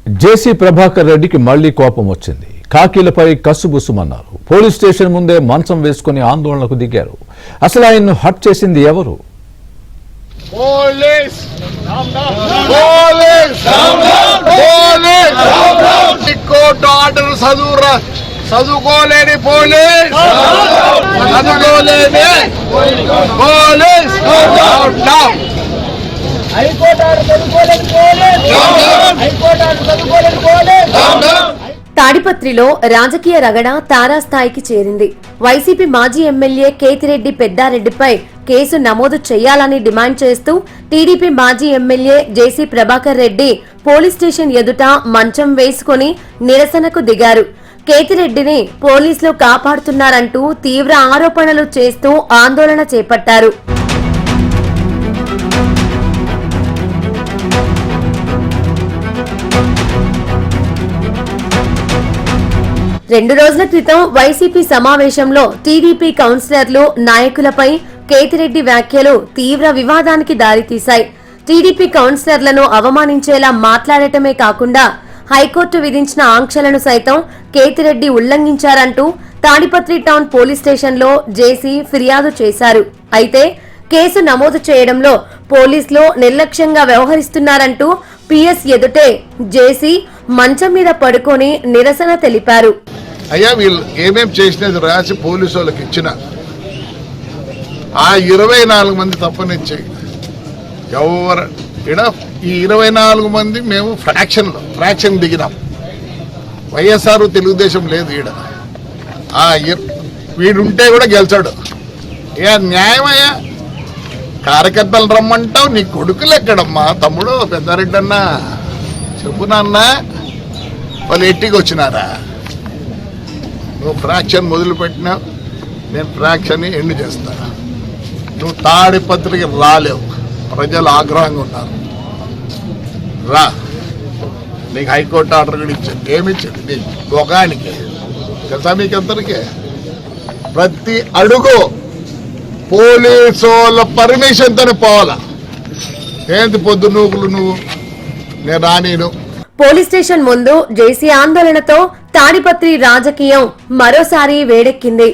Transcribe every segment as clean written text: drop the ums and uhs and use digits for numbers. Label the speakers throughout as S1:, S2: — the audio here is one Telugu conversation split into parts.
S1: జేసీ ప్రభాకర్ రెడ్డికి మళ్లీ కోపం వచ్చింది. కాకీలపై కసుబుసుమన్నారు. పోలీస్ స్టేషన్ ముందే మంచం వేసుకుని ఆందోళనకు దిగారు. అసలు ఆయన్ను హట్ చేసింది ఎవరు?
S2: చదువుకోలేని పోలీస్ చదువుకోలేని పోలీస్
S3: తాడిపత్రిలో రాజకీయ రగడ తారాస్థాయికి చేరింది. వైసీపీ మాజీ ఎమ్మెల్యే కేతిరెడ్డి పెద్దారెడ్డిపై కేసు నమోదు చేయాలని డిమాండ్ చేస్తూ టీడీపీ మాజీ ఎమ్మెల్యే జేసీ ప్రభాకర్ రెడ్డి పోలీస్ స్టేషన్ ఎదుట మంచం వేసుకుని నిరసనకు దిగారు. కేతిరెడ్డిని పోలీసులు కాపాడుతున్నారంటూ తీవ్ర ఆరోపణలు చేస్తూ ఆందోళన చేపట్టారు. రెండు రోజుల క్రితం వైసీపీ సమావేశంలో టీడీపీ కౌన్సిలర్లు నాయకులపై కేతిరెడ్డి వ్యాఖ్యలు తీవ్ర వివాదానికి దారితీశాయి. టీడీపీ కౌన్సిలర్లను అవమానించేలా మాట్లాడటమే కాకుండా హైకోర్టు విధించిన ఆంక్షలను సైతం కేతిరెడ్డి ఉల్లంఘించారంటూ తాడిపత్రి టౌన్ పోలీస్ స్టేషన్లో జేసీ ఫిర్యాదు చేశారు. అయితే కేసు నమోదు చేయడంలో పోలీసులు నిర్లక్ష్యంగా వ్యవహరిస్తున్నారంటూ పిఎస్ ఎదుటే జేసీ మంచం మీద పడుకొని నిరసన తెలిపారు.
S2: అయ్యా, వీళ్ళు ఏమేం చేసినది రాసి పోలీసు వాళ్ళకి ఇచ్చిన ఆ 24 మంది తప్పనిచ్చి ఎవరు ఈ 24 మంది మేము ఫ్రాక్షన్ దిగినాం. వైఎస్ఆర్ తెలుగుదేశం లేదు ఈడ. వీడుంటే కూడా గెలిచాడు. ఇక న్యాయమయ్యా, కార్యకర్తలు రమ్మంటావు, నీ కొడుకులు ఎక్కడమ్మా తమ్ముడు పెద్దారెడ్డి అన్నా చెప్పునన్నా, వాళ్ళు ఎట్టికి వచ్చినారా? నువ్వు ఫ్రాక్షన్ మొదలుపెట్టినావు, నేను ఫ్రాక్షన్ ఎండ్ చేస్తాను. నువ్వు తాడిపత్రికి రాలేవు, ప్రజలు ఆగ్రహంగా ఉన్నారు. రా, నీకు హైకోర్టు ఆర్డర్ కూడా ఇచ్చింది. ఏమిచ్చింది? నీ మొగానికి తెలుసా? మీకు అందరికీ ప్రతి అడుగు పోలీసు వాళ్ళ పర్మిషన్తోనే పోవాలా. ఏంటి పొద్దు నువ్వు నేను రానీను.
S3: పోలీస్ స్టేషన్ ముందు జేసీ ఆందోళనతో తాడిపత్రి రాజకీయం మరోసారి వేడెక్కింది.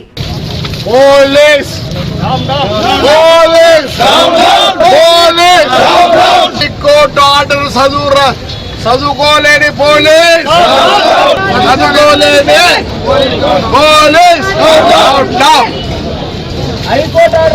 S2: పోలీస్ కోర్టు ఆర్డర్ చదువుకోలేని పోలీస్ చదువుకోలేని పోలీస్ హైకోర్టు